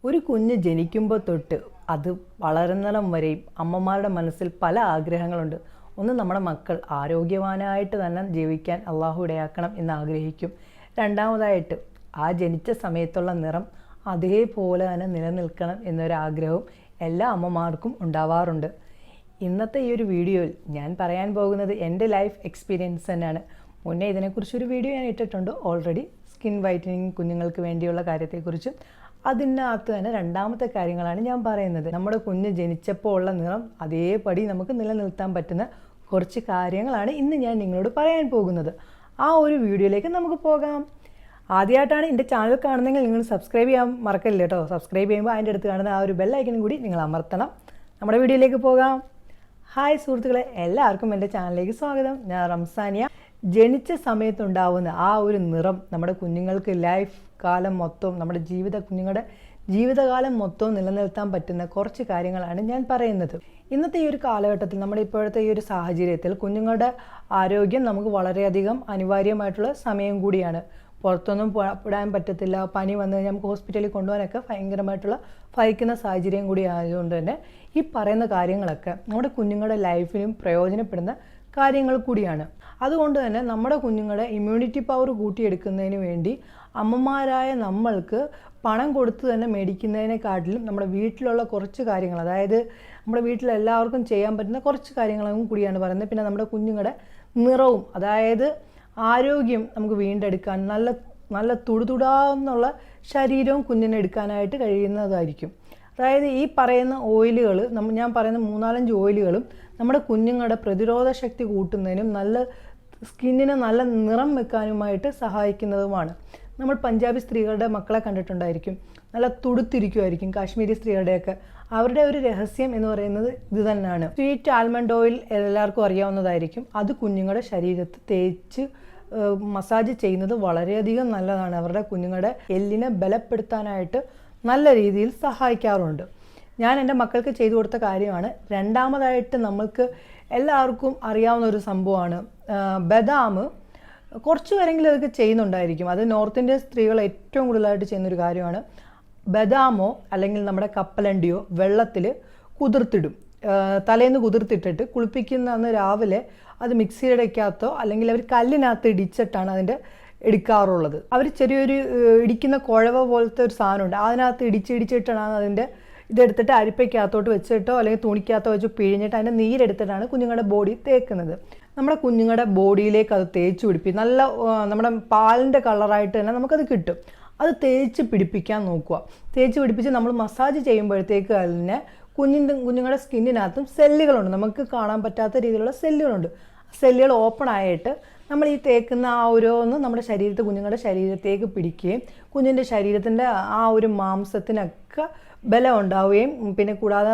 ഒരു കുഞ്ഞ് ജനിക്കുമ്പോൾ തൊട്ട് അത് വളരുന്നിടം വരെയും അമ്മമാരുടെ മനസ്സിൽ പല ആഗ്രഹങ്ങളുണ്ട്. ഒന്ന്, നമ്മുടെ മക്കൾ ആരോഗ്യവാനായിട്ട് തന്നെ ജീവിക്കാൻ അള്ളാഹു ഇടയാക്കണം എന്ന് ആഗ്രഹിക്കും. രണ്ടാമതായിട്ട് ആ ജനിച്ച സമയത്തുള്ള നിറം അതേപോലെ തന്നെ നിലനിൽക്കണം എന്നൊരാഗ്രഹവും എല്ലാ അമ്മമാർക്കും ഉണ്ടാവാറുണ്ട്. ഇന്നത്തെ ഈ ഒരു വീഡിയോയിൽ ഞാൻ പറയാൻ പോകുന്നത് എൻ്റെ ലൈഫ് എക്സ്പീരിയൻസ് തന്നെയാണ്. മുന്നേ ഇതിനെക്കുറിച്ചൊരു വീഡിയോ ഞാൻ ഇട്ടിട്ടുണ്ട് ഓൾറെഡി, സ്കിൻ വൈറ്റനിങ് കുഞ്ഞുങ്ങൾക്ക് വേണ്ടിയുള്ള കാര്യത്തെക്കുറിച്ചും. അതിനകത്ത് തന്നെ രണ്ടാമത്തെ കാര്യങ്ങളാണ് ഞാൻ പറയുന്നത്. നമ്മുടെ കുഞ്ഞ് ജനിച്ചപ്പോൾ ഉള്ള നിറം അതേപടി നമുക്ക് നിലനിർത്താൻ പറ്റുന്ന കുറച്ച് കാര്യങ്ങളാണ് ഇന്ന് ഞാൻ നിങ്ങളോട് പറയാൻ പോകുന്നത്. ആ ഒരു വീഡിയോയിലേക്ക് നമുക്ക് പോകാം. ആദ്യമായിട്ടാണ് എൻ്റെ ചാനൽ കാണുന്നതെങ്കിൽ നിങ്ങൾ സബ്സ്ക്രൈബ് ചെയ്യാൻ മറക്കല്ലേ കേട്ടോ. സബ്സ്ക്രൈബ് ചെയ്യുമ്പോൾ അതിൻ്റെ അടുത്ത് കാണുന്ന ആ ഒരു ബെല്ലൈക്കനും കൂടി നിങ്ങൾ അമർത്തണം. നമ്മുടെ വീഡിയോയിലേക്ക് പോകാം. ഹായ് സുഹൃത്തുക്കളെ, എല്ലാവർക്കും എൻ്റെ ചാനലിലേക്ക് സ്വാഗതം. ഞാൻ റംസാനിയ. ജനിച്ച സമയത്തുണ്ടാവുന്ന ആ ഒരു നിറം നമ്മുടെ കുഞ്ഞുങ്ങൾക്ക് ലൈഫ് കാലം മൊത്തവും, നമ്മുടെ കുഞ്ഞുങ്ങളുടെ ജീവിതകാലം മൊത്തവും നിലനിർത്താൻ പറ്റുന്ന കുറച്ച് കാര്യങ്ങളാണ് ഞാൻ പറയുന്നത്. ഇന്നത്തെ ഈ ഒരു കാലഘട്ടത്തിൽ, നമ്മുടെ ഇപ്പോഴത്തെ ഈ ഒരു സാഹചര്യത്തിൽ കുഞ്ഞുങ്ങളുടെ ആരോഗ്യം നമുക്ക് വളരെയധികം അനിവാര്യമായിട്ടുള്ള സമയം കൂടിയാണ്. പുറത്തൊന്നും വിടാൻ പറ്റത്തില്ല. പനി വന്നു കഴിഞ്ഞാൽ നമുക്ക് ഹോസ്പിറ്റലിൽ കൊണ്ടുപോകാനൊക്കെ ഭയങ്കരമായിട്ടുള്ള ഭയക്കുന്ന സാഹചര്യം കൂടി ആയതുകൊണ്ട് തന്നെ ഈ പറയുന്ന കാര്യങ്ങളൊക്കെ നമ്മുടെ കുഞ്ഞുങ്ങളുടെ ലൈഫിനും പ്രയോജനപ്പെടുന്ന കാര്യങ്ങൾ കൂടിയാണ്. അതുകൊണ്ട് തന്നെ നമ്മുടെ കുഞ്ഞുങ്ങളുടെ ഇമ്മ്യൂണിറ്റി പവർ കൂട്ടിയെടുക്കുന്നതിന് വേണ്ടി അമ്മമാരായ നമ്മൾക്ക് പണം കൊടുത്ത് തന്നെ മേടിക്കുന്നതിനെക്കാട്ടിലും നമ്മുടെ വീട്ടിലുള്ള കുറച്ച് കാര്യങ്ങൾ, അതായത് നമ്മുടെ വീട്ടിലെല്ലാവർക്കും ചെയ്യാൻ പറ്റുന്ന കുറച്ച് കാര്യങ്ങളും കൂടിയാണ് പറയുന്നത്. പിന്നെ നമ്മുടെ കുഞ്ഞുങ്ങളുടെ നിറവും, അതായത് ആരോഗ്യം നമുക്ക് വീണ്ടെടുക്കാൻ നല്ല തുടുതുടാന്നുള്ള ശരീരവും കുഞ്ഞിനെ എടുക്കാനായിട്ട് കഴിയുന്നതായിരിക്കും. അതായത് ഈ പറയുന്ന ഓയിലുകൾ, ഞാൻ പറയുന്ന 3-4 ഓയിലുകളും നമ്മുടെ കുഞ്ഞുങ്ങളുടെ പ്രതിരോധ ശക്തി കൂട്ടുന്നതിനും നല്ല സ്കിന്നിന് നല്ല നിറം വെക്കാനുമായിട്ട് സഹായിക്കുന്നതുമാണ്. നമ്മൾ പഞ്ചാബി സ്ത്രീകളുടെ മക്കളെ കണ്ടിട്ടുണ്ടായിരിക്കും, നല്ല തുടുത്തിരിക്കുമായിരിക്കും. കാശ്മീരി സ്ത്രീകളുടെയൊക്കെ അവരുടെ ഒരു രഹസ്യം എന്ന് പറയുന്നത് ഇത് തന്നെയാണ്. സ്വീറ്റ് ആൽമണ്ട് ഓയിൽ എല്ലാവർക്കും അറിയാവുന്നതായിരിക്കും. അത് കുഞ്ഞുങ്ങളുടെ ശരീരത്ത് തേച്ച് മസാജ് ചെയ്യുന്നത് വളരെയധികം നല്ലതാണ്. അവരുടെ കുഞ്ഞുങ്ങളുടെ എല്ലിനെ ബലപ്പെടുത്താനായിട്ട് നല്ല രീതിയിൽ സഹായിക്കാറുണ്ട്. ഞാൻ എൻ്റെ മക്കൾക്ക് ചെയ്തു കൊടുത്ത കാര്യമാണ്. രണ്ടാമതായിട്ട് നമ്മൾക്ക് എല്ലാവർക്കും അറിയാവുന്ന ഒരു സംഭവമാണ് ബദാം. കുറച്ച് പേരെങ്കിലും അതൊക്കെ ചെയ്യുന്നുണ്ടായിരിക്കും. അത് നോർത്ത് ഇന്ത്യൻ സ്ത്രീകൾ ഏറ്റവും കൂടുതലായിട്ട് ചെയ്യുന്നൊരു കാര്യമാണ്. ബദാമോ അല്ലെങ്കിൽ നമ്മുടെ കപ്പലണ്ടിയോ വെള്ളത്തിൽ കുതിർത്തിടും. തലേന്ന് കുതിർത്തിട്ടിട്ട് കുളിപ്പിക്കുന്ന അന്ന് രാവിലെ അത് മിക്സിയുടെ അകത്തോ അല്ലെങ്കിൽ അവർ കല്ലിനകത്ത് ഇടിച്ചിട്ടാണ് അതിൻ്റെ എടുക്കാറുള്ളത്. അവർ ചെറിയൊരു ഇടിക്കുന്ന കുഴവ പോലത്തെ ഒരു സാധനമുണ്ട്, അതിനകത്ത് ഇടിച്ചിട്ടാണ് അതിൻ്റെ ഇതെടുത്തിട്ട് അരിപ്പയ്ക്കകത്തോട്ട് വെച്ചിട്ടോ അല്ലെങ്കിൽ തുണിക്കകത്തോ വെച്ച് പിഴിഞ്ഞിട്ട് അതിൻ്റെ നീരെടുത്തിട്ടാണ് കുഞ്ഞുങ്ങളുടെ ബോഡി തേക്കുന്നത്. നമ്മുടെ കുഞ്ഞുങ്ങളുടെ ബോഡിയിലേക്ക് അത് തേച്ച് പിടിപ്പിക്കും. നല്ല നമ്മുടെ പാലിൻ്റെ കളറായിട്ട് തന്നെ നമുക്കത് കിട്ടും. അത് തേച്ച് പിടിപ്പിക്കാൻ നോക്കുക. തേച്ച് പിടിപ്പിച്ച് നമ്മൾ മസാജ് ചെയ്യുമ്പോഴത്തേക്ക് അതിനെ കുഞ്ഞുങ്ങളുടെ സ്കിന്നിനകത്തും സെല്ലുകളുണ്ട്, നമുക്ക് കാണാൻ പറ്റാത്ത രീതിയിലുള്ള സെല്ലുകളുണ്ട്. സെല്ലുകൾ ഓപ്പൺ ആയിട്ട് നമ്മൾ ഈ തേക്കുന്ന ആ ഓരോന്ന് നമ്മുടെ കുഞ്ഞുങ്ങളുടെ ശരീരത്തേക്ക് പിടിക്കുകയും കുഞ്ഞിൻ്റെ ശരീരത്തിൻ്റെ ആ ഒരു മാംസത്തിനൊക്കെ ബലം ഉണ്ടാവുകയും പിന്നെ കൂടാതെ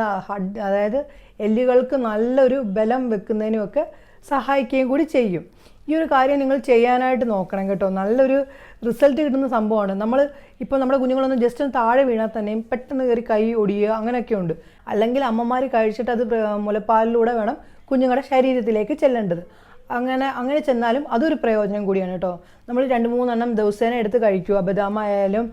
അതായത് എല്ലുകൾക്ക് നല്ലൊരു ബലം വെക്കുന്നതിനുമൊക്കെ സഹായിക്കുകയും കൂടി ചെയ്യും. ഈ ഒരു കാര്യം നിങ്ങൾ ചെയ്യാനായിട്ട് നോക്കണം കേട്ടോ. നല്ലൊരു റിസൾട്ട് കിട്ടുന്ന സംഭവമാണ്. ഇപ്പോൾ നമ്മുടെ കുഞ്ഞുങ്ങളൊന്നും ജസ്റ്റ് ഒന്ന് താഴെ വീണാൽ തന്നെയും പെട്ടെന്ന് കയറി കൈ ഒടിയുക അങ്ങനെയൊക്കെ ഉണ്ട്. അല്ലെങ്കിൽ അമ്മമാർ കഴിച്ചിട്ട് അത് മുലപ്പാലിലൂടെ വേണം കുഞ്ഞുങ്ങളുടെ ശരീരത്തിലേക്ക് ചെല്ലേണ്ടത്. അങ്ങനെ ചെന്നാലും അതൊരു പ്രയോജനം കൂടിയാണ് കേട്ടോ. നമ്മൾ 2-3 എണ്ണം ദിവസേന എടുത്ത് കഴിക്കുക. ബദാം ആയാലും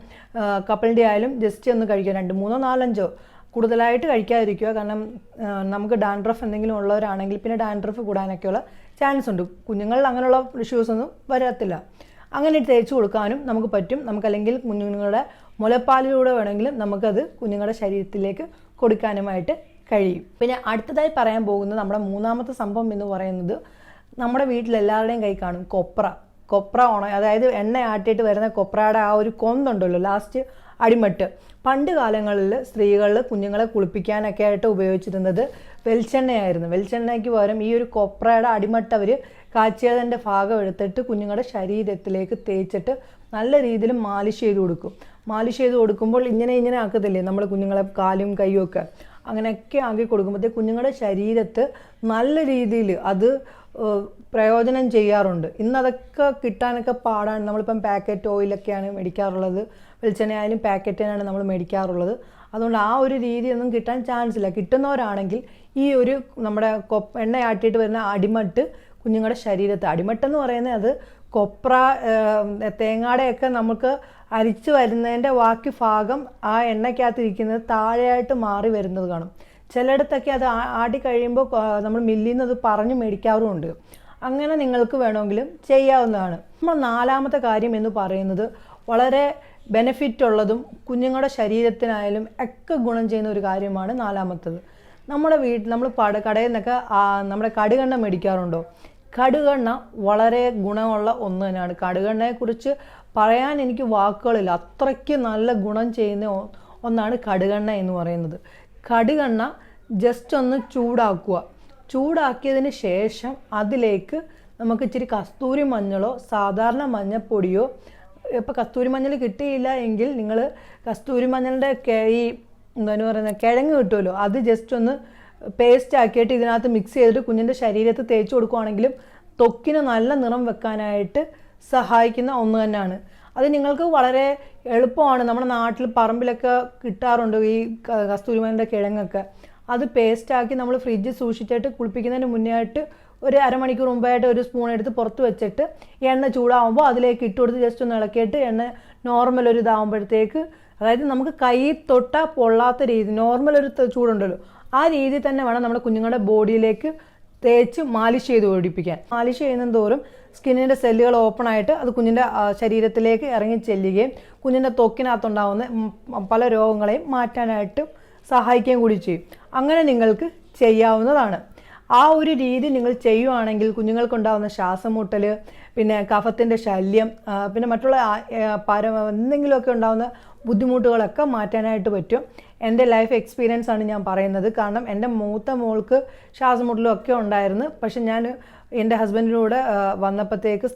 കപ്പലണ്ടി ആയാലും ജസ്റ്റ് ഒന്ന് കഴിക്കുക. 2-3-4-5 കൂടുതലായിട്ട് കഴിക്കാതിരിക്കുക. കാരണം നമുക്ക് ഡാൻഡ്രഫ് എന്തെങ്കിലും ഉള്ളവരാണെങ്കിൽ പിന്നെ ഡാൻഡ്രഫ് കൂടാനൊക്കെയുള്ള ചാൻസ് ഉണ്ട്. കുഞ്ഞുങ്ങളിൽ അങ്ങനെയുള്ള ഇഷ്യൂസ് ഒന്നും വരത്തില്ല. അങ്ങനെ തേച്ച് കൊടുക്കാനും നമുക്ക് പറ്റും. നമുക്കല്ലെങ്കിൽ കുഞ്ഞുങ്ങളുടെ മുലപ്പാലിലൂടെ വേണമെങ്കിലും നമുക്കത് കുഞ്ഞുങ്ങളുടെ ശരീരത്തിലേക്ക് കൊടുക്കാനുമായിട്ട് കഴിയും. പിന്നെ അടുത്തതായി പറയാൻ പോകുന്നത് നമ്മുടെ മൂന്നാമത്തെ സംഭവം എന്ന് പറയുന്നത്, നമ്മുടെ വീട്ടിലെല്ലാവരുടെയും കൈ കാണും കൊപ്ര അതായത് എണ്ണ ആട്ടിയിട്ട് വരുന്ന കൊപ്രയുടെ ആ ഒരു കൊന്നുണ്ടല്ലോ, ലാസ്റ്റ് അടിമട്ട്. പണ്ട് കാലങ്ങളിൽ സ്ത്രീകൾ കുഞ്ഞുങ്ങളെ കുളിപ്പിക്കാനൊക്കെ ആയിട്ട് ഉപയോഗിച്ചിരുന്നത് വെളിച്ചെണ്ണയായിരുന്നു. വെളിച്ചെണ്ണയ്ക്ക് പകരം ഈ ഒരു കൊപ്രയുടെ അടിമട്ട് അവർ കാച്ചിയതിൻ്റെ ഭാഗം എടുത്തിട്ട് കുഞ്ഞുങ്ങളുടെ ശരീരത്തിലേക്ക് തേച്ചിട്ട് നല്ല രീതിയിൽ മാലിഷ് ചെയ്ത് കൊടുക്കുമ്പോൾ ഇങ്ങനെ ആക്കത്തില്ലേ നമ്മൾ കുഞ്ഞുങ്ങളെ കാലും കൈയും ഒക്കെ, അങ്ങനെയൊക്കെ ആക്കി കൊടുക്കുമ്പോഴത്തേക്ക് കുഞ്ഞുങ്ങളുടെ ശരീരത്ത് നല്ല രീതിയിൽ അത് പ്രയോജനം ചെയ്യാറുണ്ട്. ഇന്നതൊക്കെ കിട്ടാനൊക്കെ പാടാണ്. നമ്മളിപ്പം പാക്കറ്റ് ഓയിലൊക്കെയാണ് മേടിക്കാറുള്ളത്. വെളിച്ചെണ്ണയായാലും പാക്കറ്റിനാണ് നമ്മൾ മേടിക്കാറുള്ളത്. അതുകൊണ്ട് ആ ഒരു രീതിയൊന്നും കിട്ടാൻ ചാൻസ് ഇല്ല. കിട്ടുന്നവരാണെങ്കിൽ ഈ ഒരു നമ്മുടെ എണ്ണയാട്ടിയിട്ട് വരുന്ന അടിമട്ട് കുഞ്ഞുങ്ങളുടെ ശരീരത്ത്, അടിമട്ടെന്ന് പറയുന്നത് അത് കൊപ്ര തേങ്ങയുടെയൊക്കെ നമുക്ക് അരിച്ച് വരുന്നതിൻ്റെ ബാക്കി ഭാഗം ആ എണ്ണയ്ക്കകത്തിരിക്കുന്നത് താഴെയായിട്ട് മാറി വരുന്നത് കാണും. ചിലയിടത്തൊക്കെ അത് ആടി കഴിയുമ്പോൾ നമ്മൾ മില്ലിൽ നിന്ന് അത് പറഞ്ഞു മേടിക്കാറുമുണ്ട്. അങ്ങനെ നിങ്ങൾക്ക് വേണമെങ്കിലും ചെയ്യാവുന്നതാണ്. നമ്മൾ നാലാമത്തെ കാര്യം എന്ന് പറയുന്നത് വളരെ ബെനിഫിറ്റ് ഉള്ളതും കുഞ്ഞുങ്ങളുടെ ശരീരത്തിനായാലും ഒക്കെ ഗുണം ചെയ്യുന്ന ഒരു കാര്യമാണ് നാലാമത്തത്. നമ്മുടെ നമ്മൾ കടയിൽ നിന്നൊക്കെ നമ്മുടെ കടുകെണ്ണ മേടിക്കാറുണ്ടോ? കടുകെണ്ണ വളരെ ഗുണമുള്ള ഒന്ന് തന്നെയാണ്. കടുകെണ്ണയെക്കുറിച്ച് പറയാൻ എനിക്ക് വാക്കുകളില്ല, അത്രയ്ക്ക് നല്ല ഗുണം ചെയ്യുന്ന ഒന്നാണ് കടുകെണ്ണ എന്ന് പറയുന്നത്. കടുകെണ്ണ ജസ്റ്റ് ഒന്ന് ചൂടാക്കിയതിന് ശേഷം അതിലേക്ക് നമുക്ക് ഇച്ചിരി കസ്തൂരി മഞ്ഞളോ സാധാരണ മഞ്ഞൾപ്പൊടിയോ, ഇപ്പോൾ കസ്തൂരി മഞ്ഞൾ കിട്ടിയില്ല എങ്കിൽ നിങ്ങൾ കസ്തൂരി മഞ്ഞളുടെ ഈ എന്താണ് പറയുന്നത് കിഴങ്ങ് കിട്ടുമല്ലോ, അത് ജസ്റ്റ് ഒന്ന് പേസ്റ്റ് ആക്കിയിട്ട് ഇതിനകത്ത് മിക്സ് ചെയ്തിട്ട് കുഞ്ഞിൻ്റെ ശരീരത്തിൽ തേച്ച് കൊടുക്കുകയാണെങ്കിലും ത്വക്കിന് നല്ല നിറം വെക്കാനായിട്ട് സഹായിക്കുന്ന ഒന്ന് തന്നെയാണ്. അത് നിങ്ങൾക്ക് വളരെ എളുപ്പമാണ്. നമ്മുടെ നാട്ടിൽ പറമ്പിലൊക്കെ കിട്ടാറുണ്ട് ഈ കസ്തൂരി മഞ്ഞളുടെ കിഴങ്ങൊക്കെ. അത് പേസ്റ്റാക്കി നമ്മൾ ഫ്രിഡ്ജിൽ സൂക്ഷിച്ചിട്ട് കുളിപ്പിക്കുന്നതിന് മുന്നേ ആയിട്ട് ഒരു അരമണിക്കൂർ മുമ്പായിട്ട് ഒരു സ്പൂൺ എടുത്ത് പുറത്ത് വെച്ചിട്ട് എണ്ണ ചൂടാകുമ്പോൾ അതിലേക്ക് ഇട്ട് കൊടുത്ത് ജസ്റ്റ് ഒന്ന് ഇളക്കിയിട്ട് എണ്ണ നോർമൽ ഒരു ഇതാകുമ്പോഴത്തേക്ക്, അതായത് നമുക്ക് കൈ തൊട്ടാൽ പൊള്ളാത്ത രീതി, നോർമൽ ഒരു ചൂടുണ്ടല്ലോ ആ രീതി തന്നെ വേണം നമ്മുടെ കുഞ്ഞുങ്ങളുടെ ബോഡിയിലേക്ക് തേച്ച് മാലിഷ് ചെയ്ത് ഓടിപ്പിക്കാൻ. മാലിഷ് ചെയ്യുന്നതും തോറും സ്കിന്നിൻ്റെ സെല്ലുകൾ ഓപ്പൺ ആയിട്ട് അത് കുഞ്ഞിൻ്റെ ശരീരത്തിലേക്ക് ഇറങ്ങി ചെല്ലുകയും കുഞ്ഞിൻ്റെ ത്വക്കിനകത്തുണ്ടാകുന്ന പല രോഗങ്ങളെയും മാറ്റാനായിട്ട് സഹായിക്കുകയും കൂടി ചെയ്യും. അങ്ങനെ നിങ്ങൾക്ക് ചെയ്യാവുന്നതാണ്. ആ ഒരു രീതി നിങ്ങൾ ചെയ്യുവാണെങ്കിൽ കുഞ്ഞുങ്ങൾക്കുണ്ടാകുന്ന ശ്വാസമുട്ടൽ, പിന്നെ കഫത്തിൻ്റെ ശല്യം, പിന്നെ മറ്റുള്ള എന്തെങ്കിലുമൊക്കെ ഉണ്ടാകുന്ന ബുദ്ധിമുട്ടുകളൊക്കെ മാറ്റാനായിട്ട് പറ്റും. എൻ്റെ ലൈഫ് എക്സ്പീരിയൻസ് ആണ് ഞാൻ പറയുന്നത്. കാരണം എൻ്റെ മൂത്ത മോൾക്ക് ശ്വാസമുട്ടലും ഒക്കെ ഉണ്ടായിരുന്നു. പക്ഷെ ഞാൻ എൻ്റെ ഹസ്ബൻഡിനൂടെ വന്നപ്പോഴത്തേക്ക്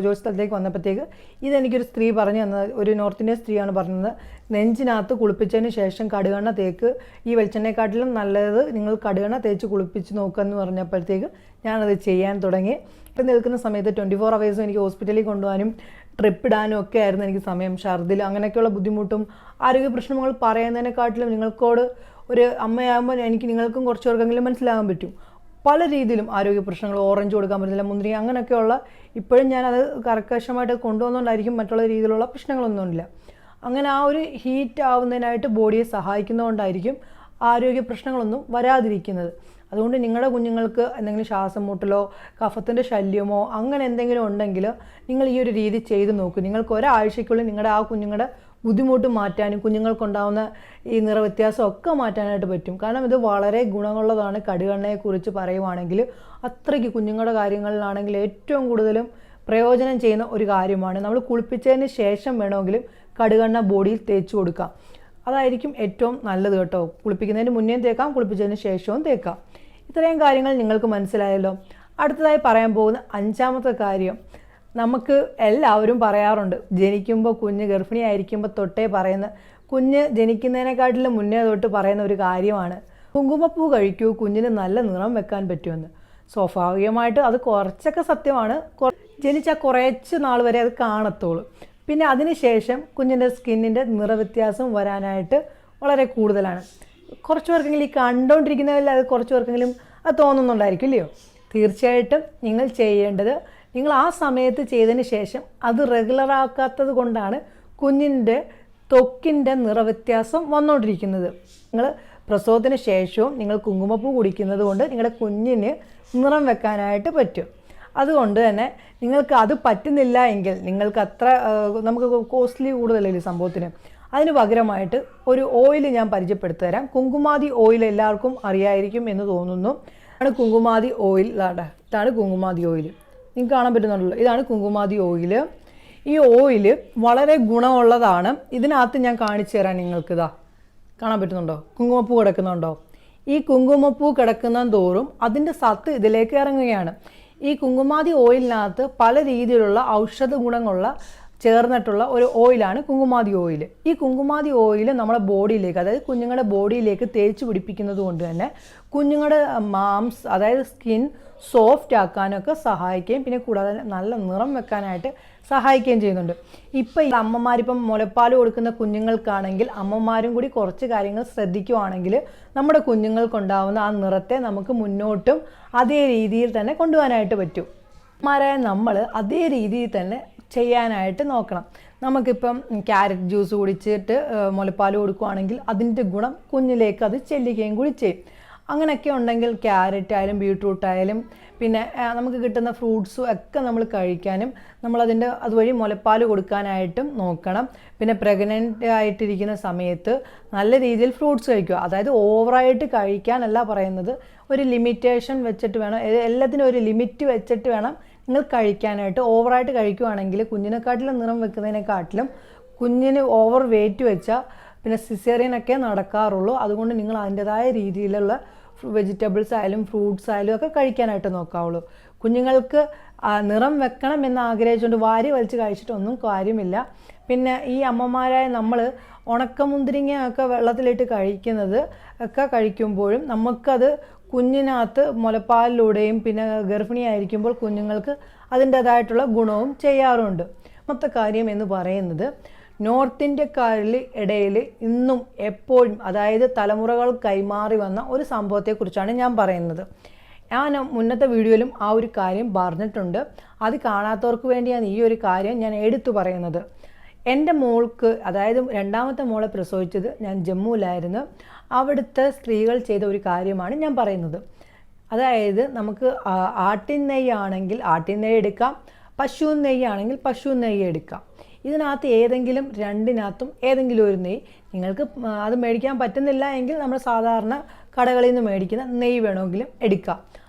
ജോലി സ്ഥലത്തേക്ക് വന്നപ്പോഴത്തേക്ക് ഇതെനിക്കൊരു സ്ത്രീ പറഞ്ഞു തന്നത്, ഒരു നോർത്ത് ഇന്ത്യൻ സ്ത്രീയാണ് പറഞ്ഞത്, നെഞ്ചിനകത്ത് കുളിപ്പിച്ചതിന് ശേഷം കടുകെണ്ണ തേക്ക്, ഈ വെളിച്ചെണ്ണയെക്കാട്ടിലും നല്ലത് നിങ്ങൾ കടുകെണ്ണ തേച്ച് കുളിപ്പിച്ച് നോക്കുമെന്ന് പറഞ്ഞപ്പോഴത്തേക്ക് ഞാനത് ചെയ്യാൻ തുടങ്ങി. ഇപ്പം നിൽക്കുന്ന സമയത്ത് 24 hours എനിക്ക് ഹോസ്പിറ്റലിൽ കൊണ്ടുപോകാനും ട്രിപ്പ് ഇടാനും ഒക്കെ ആയിരുന്നു എനിക്ക് സമയം. ഛർദിൽ അങ്ങനെയൊക്കെയുള്ള ബുദ്ധിമുട്ടും ആരോഗ്യ പ്രശ്നങ്ങൾ പറയുന്നതിനെക്കാട്ടിലും നിങ്ങൾക്കോട് ഒരു അമ്മയാകുമ്പോൾ നിങ്ങൾക്കും കുറച്ച് പേർക്കെങ്കിലും മനസ്സിലാകാൻ പറ്റും. പല രീതിയിലും ആരോഗ്യ പ്രശ്നങ്ങൾ, ഓറഞ്ച് കൊടുക്കാൻ പറ്റുന്നില്ല, മുന്തിരി, അങ്ങനെയൊക്കെയുള്ള ഇപ്പോഴും ഞാനത് കർക്കശമായിട്ട് കൊണ്ടുവന്നുകൊണ്ടായിരിക്കും മറ്റുള്ള രീതിയിലുള്ള പ്രശ്നങ്ങളൊന്നുമില്ല. അങ്ങനെ ആ ഒരു ഹീറ്റ് ആവുന്നതിനായിട്ട് ബോഡിയെ സഹായിക്കുന്നതുകൊണ്ടായിരിക്കും ആരോഗ്യ പ്രശ്നങ്ങളൊന്നും വരാതിരിക്കുന്നത്. അതുകൊണ്ട് നിങ്ങളുടെ കുഞ്ഞുങ്ങൾക്ക് എന്തെങ്കിലും ശ്വാസം മുട്ടലോ കഫത്തിൻ്റെ ശല്യമോ അങ്ങനെ എന്തെങ്കിലും ഉണ്ടെങ്കിൽ നിങ്ങൾ ഈ ഒരു രീതി ചെയ്ത് നോക്കൂ. നിങ്ങൾക്ക് ഒരാഴ്ചയ്ക്കുള്ളിൽ നിങ്ങളുടെ ആ കുഞ്ഞുങ്ങളുടെ ബുദ്ധിമുട്ട് മാറ്റാനും കുഞ്ഞുങ്ങൾക്കുണ്ടാകുന്ന ഈ നിറവ്യത്യാസം ഒക്കെ മാറ്റാനായിട്ട് പറ്റും. കാരണം ഇത് വളരെ ഗുണമുള്ളതാണ്. കടുകെണ്ണയെക്കുറിച്ച് പറയുവാണെങ്കിൽ അത്രയ്ക്ക് കുഞ്ഞുങ്ങളുടെ കാര്യങ്ങളിലാണെങ്കിൽ ഏറ്റവും കൂടുതലും പ്രയോജനം ചെയ്യുന്ന ഒരു കാര്യമാണ്. നമ്മൾ കുളിപ്പിച്ചതിന് ശേഷം വേണമെങ്കിലും കടുകെണ്ണ ബോഡിയിൽ തേച്ച് കൊടുക്കാം. അതായിരിക്കും ഏറ്റവും നല്ലത് കേട്ടോ. കുളിപ്പിക്കുന്നതിന് മുന്നേ തേക്കാം, കുളിപ്പിച്ചതിന് ശേഷവും തേക്കാം. ഇത്രയും കാര്യങ്ങൾ നിങ്ങൾക്ക് മനസ്സിലായല്ലോ. അടുത്തതായി പറയാൻ പോകുന്ന 5ാമത്തെ കാര്യം, നമുക്ക് എല്ലാവരും പറയാറുണ്ട്, ജനിക്കുമ്പോൾ കുഞ്ഞ് ഗർഭിണിയായിരിക്കുമ്പോൾ തൊട്ടേ പറയുന്ന, കുഞ്ഞ് ജനിക്കുന്നതിനെക്കാട്ടിലും മുന്നേ തൊട്ട് പറയുന്ന ഒരു കാര്യമാണ്, കുങ്കുമപ്പൂ കഴിക്കൂ, കുഞ്ഞിന് നല്ല നിറം വെക്കാൻ പറ്റുമെന്ന്. സ്വാഭാവികമായിട്ട് അത് കുറച്ചൊക്കെ സത്യമാണ്. ജനിച്ചാൽ കുറച്ച് നാൾ വരെ അത് കാണത്തുള്ളൂ. പിന്നെ അതിനുശേഷം കുഞ്ഞിൻ്റെ സ്കിന്നിൻ്റെ നിറവ്യത്യാസം വരാനായിട്ട് വളരെ കൂടുതലാണ്. കുറച്ച് പേർക്കെങ്കിലും ഈ കണ്ടുകൊണ്ടിരിക്കുന്നതിൽ അത് കുറച്ച് പേർക്കെങ്കിലും അത് തോന്നുന്നുണ്ടായിരിക്കും ഇല്ലയോ? തീർച്ചയായിട്ടും നിങ്ങൾ ചെയ്യേണ്ടത്, നിങ്ങൾ ആ സമയത്ത് ചെയ്തതിന് ശേഷം അത് റെഗുലറാക്കാത്തത് കൊണ്ടാണ് കുഞ്ഞിൻ്റെ ത്വക്കിൻ്റെ നിറവ്യത്യാസം വന്നുകൊണ്ടിരിക്കുന്നത്. നിങ്ങൾ പ്രസവത്തിന് ശേഷവും നിങ്ങൾ കുങ്കുമപ്പൂ കുടിക്കുന്നത് കൊണ്ട് നിങ്ങളുടെ കുഞ്ഞിന് നിറം വെക്കാനായിട്ട് പറ്റും. അതുകൊണ്ട് തന്നെ നിങ്ങൾക്ക് അത് പറ്റുന്നില്ല എങ്കിൽ, നിങ്ങൾക്ക് അത്ര നമുക്ക് കോസ്റ്റ്ലി കൂടുതലല്ലേ സംഭവത്തിന്, അതിന് പകരമായിട്ട് ഒരു ഓയിൽ ഞാൻ പരിചയപ്പെടുത്തി തരാം. കുങ്കുമാതി ഓയിൽ എല്ലാവർക്കും അറിയായിരിക്കും എന്ന് തോന്നുന്നു. ഇതാണ് കുങ്കുമാതി ഓയിൽ. ഇതാണ് കുങ്കുമാതി ഓയിൽ, നിങ്ങൾക്ക് കാണാൻ പറ്റുന്നുണ്ടല്ലോ. ഇതാണ് കുങ്കുമാതി ഓയിൽ. ഈ ഓയിൽ വളരെ ഗുണമുള്ളതാണ്. ഇതിനകത്ത് ഞാൻ കാണിച്ചു തരാം നിങ്ങൾക്ക്. കാണാൻ പറ്റുന്നുണ്ടോ? കുങ്കുമപ്പൂ കിടക്കുന്നുണ്ടോ? ഈ കുങ്കുമപ്പൂ കിടക്കുന്ന തോറും അതിൻ്റെ സത്ത് ഇതിലേക്ക് ഇറങ്ങുകയാണ്. ഈ കുങ്കുമാതി ഓയിലിനകത്ത് പല രീതിയിലുള്ള ഔഷധ ഗുണങ്ങളുള്ള ചേർന്നിട്ടുള്ള ഒരു ഓയിലാണ് കുങ്കുമാതി ഓയിൽ. ഈ കുങ്കുമാതി ഓയിൽ നമ്മുടെ ബോഡിയിലേക്ക്, അതായത് കുഞ്ഞുങ്ങളുടെ ബോഡിയിലേക്ക് തേച്ച് പിടിപ്പിക്കുന്നത് കൊണ്ട് തന്നെ കുഞ്ഞുങ്ങളുടെ അതായത് സ്കിൻ സോഫ്റ്റ് ആക്കാനൊക്കെ സഹായിക്കുകയും പിന്നെ കൂടാതെ നല്ല നിറം വെക്കാനായിട്ട് സഹായിക്കുകയും ചെയ്യുന്നുണ്ട്. ഇപ്പം ഈ അമ്മമാരിപ്പം മുലപ്പാൽ കൊടുക്കുന്ന കുഞ്ഞുങ്ങൾക്കാണെങ്കിൽ അമ്മമാരും കൂടി കുറച്ച് കാര്യങ്ങൾ ശ്രദ്ധിക്കുവാണെങ്കിൽ നമ്മുടെ കുഞ്ഞുങ്ങൾക്കുണ്ടാവുന്ന ആ നിറത്തെ നമുക്ക് മുന്നോട്ടും അതേ രീതിയിൽ തന്നെ കൊണ്ടുപോകാനായിട്ട് പറ്റും. അമ്മമാരായ നമ്മൾ അതേ രീതിയിൽ തന്നെ ചെയ്യാനായിട്ട് നോക്കണം. നമുക്കിപ്പം ക്യാരറ്റ് ജ്യൂസ് കുടിച്ചിട്ട് മുലപ്പാൽ കൊടുക്കുകയാണെങ്കിൽ അതിൻ്റെ ഗുണം കുഞ്ഞിലേക്ക് അത് ചെല്ലുകയും കൂടി ചെയ്യും. അങ്ങനെയൊക്കെ ഉണ്ടെങ്കിൽ ക്യാരറ്റ് ആയാലും ബീട്രൂട്ട് ആയാലും പിന്നെ നമുക്ക് കിട്ടുന്ന ഫ്രൂട്ട്സും ഒക്കെ നമ്മൾ കഴിക്കാനും നമ്മളതിൻ്റെ അതുവഴി മുലപ്പാൽ കൊടുക്കാനായിട്ടും നോക്കണം. പിന്നെ പ്രഗ്നൻ്റ് ആയിട്ടിരിക്കുന്ന സമയത്ത് നല്ല രീതിയിൽ ഫ്രൂട്ട്സ് കഴിക്കുക. അതായത് ഓവറായിട്ട് കഴിക്കാനല്ല പറയുന്നത്, ഒരു ലിമിറ്റേഷൻ വെച്ചിട്ട് വേണം, എല്ലാത്തിനും ഒരു ലിമിറ്റ് വെച്ചിട്ട് വേണം നിങ്ങൾ കഴിക്കാനായിട്ട്. ഓവറായിട്ട് കഴിക്കുകയാണെങ്കിൽ കുഞ്ഞിനെക്കാട്ടിലും നിറം വെക്കുന്നതിനെക്കാട്ടിലും കുഞ്ഞിന് ഓവർ വെയിറ്റ് വെച്ചാൽ പിന്നെ സിസേറിയനൊക്കെ നടക്കാറുള്ളൂ. അതുകൊണ്ട് നിങ്ങൾ അതിൻ്റെതായ രീതിയിലുള്ള വെജിറ്റബിൾസ് ആയാലും ഫ്രൂട്ട്സ് ആയാലും ഒക്കെ കഴിക്കാനായിട്ട് നോക്കാവുള്ളൂ. കുഞ്ഞുങ്ങൾക്ക് നിറം വെക്കണം എന്ന് ആഗ്രഹിച്ചുകൊണ്ട് വാരി വലിച്ച് കഴിച്ചിട്ടൊന്നും കാര്യമില്ല. പിന്നെ ഈ അമ്മമാരായ നമ്മൾ ഉണക്കമുന്തിരിങ്ങയൊക്കെ വെള്ളത്തിലിട്ട് കഴിക്കുന്നത് ഒക്കെ കഴിക്കുമ്പോഴും നമുക്കത് കുഞ്ഞിനകത്ത് മുലപ്പാലിലൂടെയും പിന്നെ ഗർഭിണിയായിരിക്കുമ്പോൾ കുഞ്ഞുങ്ങൾക്ക് അതിൻ്റേതായിട്ടുള്ള ഗുണവും ചെയ്യാറുണ്ട്. മൊത്ത കാര്യം എന്ന് പറയുന്നത് നോർത്ത് ഇന്ത്യക്കാരിൽ ഇടയിൽ ഇന്നും എപ്പോഴും, അതായത് തലമുറകൾ കൈമാറി വന്ന ഒരു സംഭവത്തെക്കുറിച്ചാണ് ഞാൻ പറയുന്നത്. ഞാൻ മുന്നത്തെ വീഡിയോയിലും ആ ഒരു കാര്യം പറഞ്ഞിട്ടുണ്ട്. അത് കാണാത്തവർക്ക് വേണ്ടിയാണ് ഈ ഒരു കാര്യം ഞാൻ എടുത്തു പറയുന്നത്. എൻ്റെ മോൾക്ക്, അതായത് രണ്ടാമത്തെ മോളെ പ്രസവിച്ചത് ഞാൻ ജമ്മുവിലായിരുന്നു. അവിടുത്തെ സ്ത്രീകൾ ചെയ്ത ഒരു കാര്യമാണ് ഞാൻ പറയുന്നത്. അതായത് നമുക്ക് ആട്ടിൻ നെയ്യാണെങ്കിൽ ആട്ടിൻ നെയ്യ് എടുക്കാം, പശു നെയ്യാണെങ്കിൽ പശു നെയ്യ് എടുക്കാം. ഇതിനകത്ത് ഏതെങ്കിലും രണ്ടിനകത്തും ഏതെങ്കിലും ഒരു നെയ്യ്, നിങ്ങൾക്ക് അത് മേടിക്കാൻ പറ്റുന്നില്ല എങ്കിൽ നമ്മൾ സാധാരണ കടകളിൽ നിന്ന് മേടിക്കുന്ന നെയ്യ് വേണമെങ്കിലും എടുക്കാം.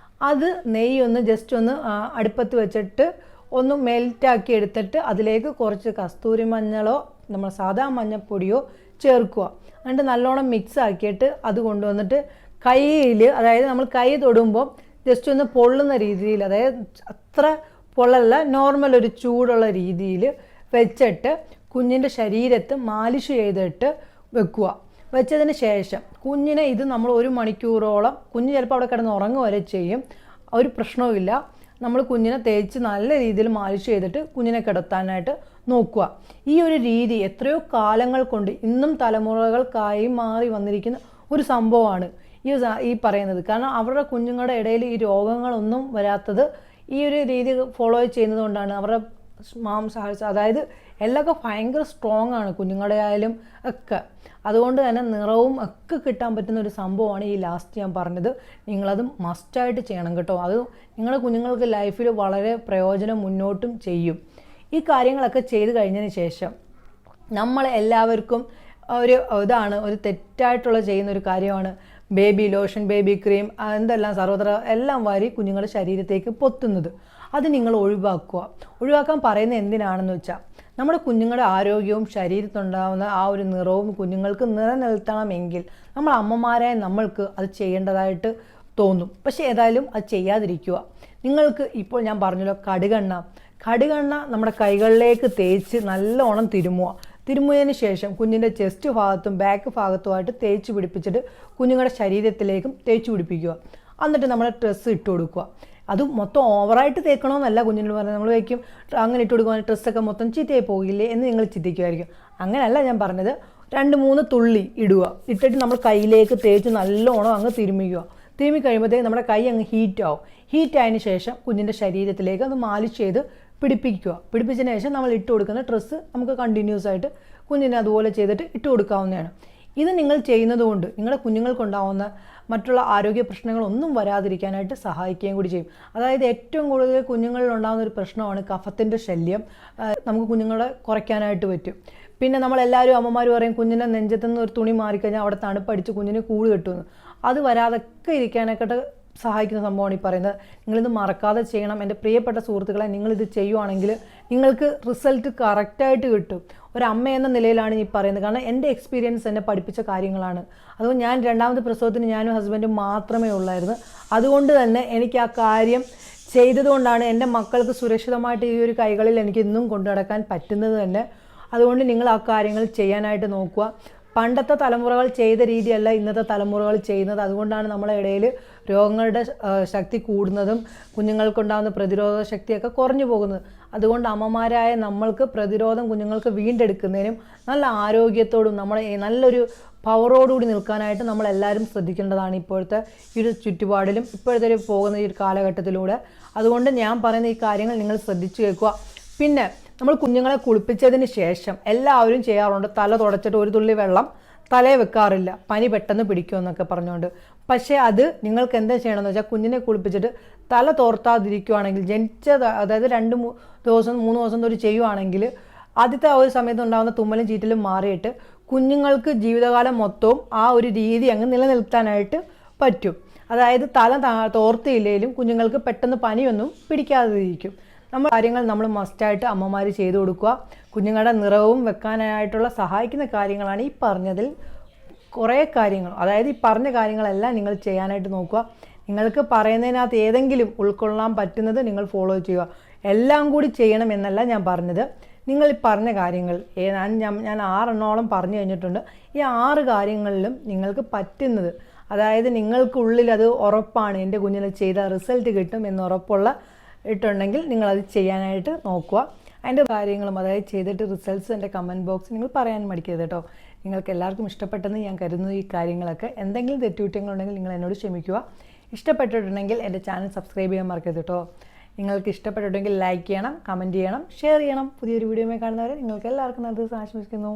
അത് നെയ്യ് ഒന്ന് ജസ്റ്റ് ഒന്ന് അടുപ്പത്ത് വെച്ചിട്ട് ഒന്ന് മെൽറ്റാക്കി എടുത്തിട്ട് അതിലേക്ക് കുറച്ച് കസ്തൂരി മഞ്ഞളോ നമ്മൾ സാധാ മഞ്ഞൾപ്പൊടിയോ ചേർക്കുക. എന്നിട്ട് നല്ലോണം മിക്സ് ആക്കിയിട്ട് അത് കൊണ്ടുവന്നിട്ട് കയ്യിൽ, അതായത് നമ്മൾ കൈ തൊടുമ്പോൾ ജസ്റ്റ് ഒന്ന് പൊള്ളുന്ന രീതിയിൽ, അതായത് അത്ര പൊള്ളല്ല, നോർമൽ ഒരു ചൂടുള്ള രീതിയിൽ വെച്ചിട്ട് കുഞ്ഞിൻ്റെ ശരീരത്ത് മാലിഷ് ചെയ്തിട്ട് വെക്കുക. വെച്ചതിന് ശേഷം കുഞ്ഞിനെ ഇത് നമ്മൾ 1 മണിക്കൂറോളം, കുഞ്ഞ് ചിലപ്പോൾ അവിടെ കിടന്ന് ഉറങ്ങുക വരെ ചെയ്യും, ഒരു പ്രശ്നവുമില്ല. നമ്മൾ കുഞ്ഞിനെ തേച്ച് നല്ല രീതിയിൽ മാലിഷ് ചെയ്തിട്ട് കുഞ്ഞിനെ കിടത്താനായിട്ട് നോക്കുക. ഈ ഒരു രീതി എത്രയോ കാലങ്ങൾ കൊണ്ട് ഇന്നും തലമുറകൾക്കായി മാറി വന്നിരിക്കുന്ന ഒരു സംഭവമാണ് ഈ പറയുന്നത്. കാരണം അവരുടെ കുഞ്ഞുങ്ങളുടെ ഇടയിൽ ഈ രോഗങ്ങളൊന്നും വരാത്തത് ഈ ഒരു രീതി ഫോളോ ചെയ്യുന്നത് കൊണ്ടാണ്. അവരുടെ മാംസാഹാരം, അതായത് എല്ലൊക്കെ ഭയങ്കര സ്ട്രോങ് ആണ് കുഞ്ഞുങ്ങളുടെ ആയാലും ഒക്കെ. അതുകൊണ്ട് തന്നെ നിറവും ഒക്കെ കിട്ടാൻ പറ്റുന്ന ഒരു സംഭവമാണ് ഈ ലാസ്റ്റ് ഞാൻ പറഞ്ഞത്. നിങ്ങളത് മസ്റ്റായിട്ട് ചെയ്യണം കേട്ടോ. അത് നിങ്ങളുടെ കുഞ്ഞുങ്ങൾക്ക് ലൈഫിൽ വളരെ പ്രയോജനം മുന്നോട്ടും ചെയ്യും. ഈ കാര്യങ്ങളൊക്കെ ചെയ്ത് കഴിഞ്ഞതിന് ശേഷം നമ്മൾ എല്ലാവർക്കും ഒരു തെറ്റായിട്ടുള്ള ചെയ്യുന്ന ഒരു കാര്യമാണ് ബേബി ലോഷൻ, ബേബി ക്രീം, എന്തെല്ലാം സർവ്വത്ര എല്ലാം വാരി കുഞ്ഞുങ്ങളുടെ ശരീരത്തേക്ക് പൊത്തുന്നത്. അത് നിങ്ങൾ ഒഴിവാക്കുക. ഒഴിവാക്കാൻ പറയുന്നത് എന്തിനാണെന്ന് വെച്ചാൽ നമ്മുടെ കുഞ്ഞുങ്ങളുടെ ആരോഗ്യവും ശരീരത്തുണ്ടാകുന്ന ആ ഒരു നിറവും കുഞ്ഞുങ്ങൾക്ക് നിലനിർത്തണമെങ്കിൽ നമ്മൾ അമ്മമാരായ നമ്മൾക്ക് അത് ചെയ്യേണ്ടതായിട്ട് തോന്നും. പക്ഷേ ഏതായാലും അത് ചെയ്യാതിരിക്കുക. നിങ്ങൾക്ക് ഇപ്പോൾ ഞാൻ പറഞ്ഞല്ലോ കടുകെണ്ണ നമ്മുടെ കൈകളിലേക്ക് തേച്ച് നല്ലോണം തിരുമുന്നതിന് ശേഷം കുഞ്ഞിൻ്റെ ചെസ്റ്റ് ഭാഗത്തും ബാക്ക് ഭാഗത്തുമായിട്ട് തേച്ച് പിടിപ്പിച്ചിട്ട് കുഞ്ഞുങ്ങളുടെ ശരീരത്തിലേക്കും തേച്ച് പിടിപ്പിക്കുക. എന്നിട്ട് നമ്മുടെ ഡ്രസ്സ് ഇട്ട് കൊടുക്കുക. അത് മൊത്തം ഓവറായിട്ട് തേക്കണമെന്നല്ല കുഞ്ഞിനോട് പറഞ്ഞാൽ, നമ്മൾ വയ്ക്കും അങ്ങനെ ഇട്ട് കൊടുക്കുവാണെങ്കിൽ ഡ്രസ്സൊക്കെ മൊത്തം ചീത്തയായി പോകില്ലേ എന്ന് നിങ്ങൾ ചിന്തിക്കുമായിരിക്കും. അങ്ങനെയല്ല ഞാൻ പറഞ്ഞത്. 2-3 തുള്ളി ഇടുക. ഇട്ടിട്ട് നമ്മൾ കയ്യിലേക്ക് തേച്ച് നല്ലോണം അങ്ങ് തിരുമ്മിക്കുക. തിരുമ്മി കഴിയുമ്പോഴത്തേക്ക് നമ്മുടെ കൈ അങ്ങ് ഹീറ്റാവും. ഹീറ്റായതിനു ശേഷം കുഞ്ഞിൻ്റെ ശരീരത്തിലേക്ക് അത് മാലിഷ് ചെയ്ത് പിടിപ്പിക്കുക. പിടിപ്പിച്ചതിന് ശേഷം നമ്മൾ ഇട്ട് കൊടുക്കുന്ന ഡ്രസ്സ് നമുക്ക് കണ്ടിന്യൂസ് ആയിട്ട് കുഞ്ഞിനെ അതുപോലെ ചെയ്തിട്ട് ഇട്ട് കൊടുക്കാവുന്നതാണ്. ഇത് നിങ്ങൾ ചെയ്യുന്നത് കൊണ്ട് നിങ്ങളുടെ കുഞ്ഞുങ്ങൾക്കുണ്ടാവുന്ന മറ്റുള്ള ആരോഗ്യ പ്രശ്നങ്ങളൊന്നും വരാതിരിക്കാനായിട്ട് സഹായിക്കുകയും കൂടി ചെയ്യും. അതായത് ഏറ്റവും കൂടുതൽ കുഞ്ഞുങ്ങളിൽ ഉണ്ടാകുന്ന ഒരു പ്രശ്നമാണ് കഫത്തിൻ്റെ ശല്യം. നമുക്ക് കുഞ്ഞുങ്ങളെ കുറയ്ക്കാനായിട്ട് പറ്റും. പിന്നെ നമ്മളെല്ലാവരും അമ്മമാർ പറയും കുഞ്ഞിൻ്റെ നെഞ്ചത്തുനിന്ന് ഒരു തുണി മാറിക്കഴിഞ്ഞാൽ അവിടെ തണുപ്പടിച്ച് കുഞ്ഞിന് കൂട് കെട്ടുമെന്ന്. അത് വരാതൊക്കെ ഇരിക്കാനൊക്കെ സഹായിക്കുന്ന സംഭവമാണ് ഈ പറയുന്നത്. നിങ്ങളിത് മറക്കാതെ ചെയ്യണം. എൻ്റെ പ്രിയപ്പെട്ട സുഹൃത്തുക്കളെ, നിങ്ങളിത് ചെയ്യുവാണെങ്കിൽ നിങ്ങൾക്ക് റിസൾട്ട് കറക്റ്റായിട്ട് കിട്ടും. ഒരമ്മ എന്ന നിലയിലാണ് ഈ പറയുന്നത്. കാരണം എൻ്റെ എക്സ്പീരിയൻസ് എന്നെ പഠിപ്പിച്ച കാര്യങ്ങളാണ്. അതുകൊണ്ട് ഞാൻ രണ്ടാമത്തെ പ്രസവത്തിന് ഞാനും ഹസ്ബൻഡും മാത്രമേ ഉള്ളായിരുന്നു. അതുകൊണ്ട് തന്നെ എനിക്ക് ആ കാര്യം ചെയ്തതുകൊണ്ടാണ് എൻ്റെ മക്കൾക്ക് സുരക്ഷിതമായിട്ട് ഈ ഒരു കൈകളിൽ എനിക്ക് ഇന്നും കൊണ്ടു നടക്കാൻ പറ്റുന്നത് തന്നെ. അതുകൊണ്ട് നിങ്ങൾ ആ കാര്യങ്ങൾ ചെയ്യാനായിട്ട് നോക്കുക. പണ്ടത്തെ തലമുറകൾ ചെയ്ത രീതിയല്ല ഇന്നത്തെ തലമുറകൾ ചെയ്യുന്നത്. അതുകൊണ്ടാണ് നമ്മളെ ഇടയിൽ രോഗങ്ങളുടെ ശക്തി കൂടുന്നതും കുഞ്ഞുങ്ങൾക്കുണ്ടാകുന്ന പ്രതിരോധ ശക്തിയൊക്കെ കുറഞ്ഞു പോകുന്നത്. അതുകൊണ്ട് അമ്മമാരായ നമ്മൾക്ക് പ്രതിരോധം കുഞ്ഞുങ്ങൾക്ക് വീണ്ടെടുക്കുന്നതിനും നല്ല ആരോഗ്യത്തോടും നമ്മളെ നല്ലൊരു പവറോടുകൂടി നിൽക്കാനായിട്ട് നമ്മളെല്ലാവരും ശ്രദ്ധിക്കേണ്ടതാണ് ഇപ്പോഴത്തെ ഈ ഒരു ചുറ്റുപാടിലും ഇപ്പോഴത്തെ ഒരു പോകുന്ന ഈ ഒരു കാലഘട്ടത്തിലൂടെ. അതുകൊണ്ട് ഞാൻ പറയുന്ന ഈ കാര്യങ്ങൾ നിങ്ങൾ ശ്രദ്ധിച്ചു കേൾക്കുക. പിന്നെ നമ്മൾ കുഞ്ഞുങ്ങളെ കുളിപ്പിച്ചതിന് ശേഷം എല്ലാവരും ചെയ്യാറുണ്ട്, തല തുടച്ചിട്ട് ഒരു തുള്ളി വെള്ളം തലയെ വെക്കാറില്ല, പനി പെട്ടെന്ന് പിടിക്കുമെന്നൊക്കെ പറഞ്ഞുകൊണ്ട്. പക്ഷേ അത് നിങ്ങൾക്ക് എന്താ ചെയ്യണമെന്ന് വെച്ചാൽ കുഞ്ഞിനെ കുളിപ്പിച്ചിട്ട് തല തോർത്താതിരിക്കുകയാണെങ്കിൽ, അതായത് 2-3 ദിവസം തൊട്ട് ചെയ്യുവാണെങ്കിൽ ആദ്യത്തെ ആ ഒരു സമയത്ത് ഉണ്ടാകുന്ന തുമ്മലും ചീറ്റലും മാറിയിട്ട് കുഞ്ഞുങ്ങൾക്ക് ജീവിതകാലം മൊത്തവും ആ ഒരു രീതി അങ്ങ് നിലനിർത്താനായിട്ട് പറ്റും. അതായത് തല തോർത്തിയില്ലെങ്കിലും കുഞ്ഞുങ്ങൾക്ക് പെട്ടെന്ന് പനിയൊന്നും പിടിക്കാതിരിക്കും. നമ്മൾ മസ്റ്റായിട്ട് അമ്മമാർ ചെയ്തു കൊടുക്കുക. കുഞ്ഞുങ്ങളുടെ നിറവും വെക്കാനായിട്ടുള്ള സഹായിക്കുന്ന കാര്യങ്ങളാണ് ഈ പറഞ്ഞതിൽ കുറേ കാര്യങ്ങൾ. അതായത് ഈ പറഞ്ഞ കാര്യങ്ങളെല്ലാം നിങ്ങൾ ചെയ്യാനായിട്ട് നോക്കുക. നിങ്ങൾക്ക് പറയുന്നതിനകത്ത് ഏതെങ്കിലും ഉൾക്കൊള്ളാൻ പറ്റുന്നത് നിങ്ങൾ ഫോളോ ചെയ്യുക. എല്ലാം കൂടി ചെയ്യണം എന്നല്ല ഞാൻ പറഞ്ഞത്. നിങ്ങൾ ഈ പറഞ്ഞ കാര്യങ്ങൾ ഞാൻ 6 പറഞ്ഞു കഴിഞ്ഞിട്ടുണ്ട്. ഈ 6 കാര്യങ്ങളിലും നിങ്ങൾക്ക് പറ്റുന്നത്, അതായത് നിങ്ങൾക്കുള്ളിൽ അത് ഉറപ്പാണ് എൻ്റെ കുഞ്ഞിനെ ചെയ്ത റിസൾട്ട് കിട്ടും എന്ന് ഉറപ്പുള്ള ഇട്ടുണ്ടെങ്കിൽ നിങ്ങളത് ചെയ്യാനായിട്ട് നോക്കുക. അതിൻ്റെ കാര്യങ്ങളും അതായത് ചെയ്തിട്ട് റിസൾട്ട്സ് എൻ്റെ കമൻറ്റ് ബോക്സിൽ നിങ്ങൾ പറയാൻ മടിക്കരുത് കേട്ടോ. നിങ്ങൾക്ക് എല്ലാവർക്കും ഇഷ്ടപ്പെട്ടെന്ന് ഞാൻ കരുതുന്നു. ഈ കാര്യങ്ങളൊക്കെ എന്തെങ്കിലും തെറ്റുകുറ്റങ്ങളുണ്ടെങ്കിൽ നിങ്ങൾ എന്നോട് ക്ഷമിക്കുക. ഇഷ്ടപ്പെട്ടിട്ടുണ്ടെങ്കിൽ എൻ്റെ ചാനൽ സബ്സ്ക്രൈബ് ചെയ്യാൻ മറക്കരുത് കേട്ടോ. നിങ്ങൾക്ക് ഇഷ്ടപ്പെട്ടിട്ടുണ്ടെങ്കിൽ ലൈക്ക് ചെയ്യണം, കമൻറ്റ് ചെയ്യണം, ഷെയർ ചെയ്യണം. പുതിയൊരു വീഡിയോയുമായി കാണുന്നവരെ നിങ്ങൾക്ക് എല്ലാവർക്കും നല്ല ദിവസം ആശംസിക്കുന്നു.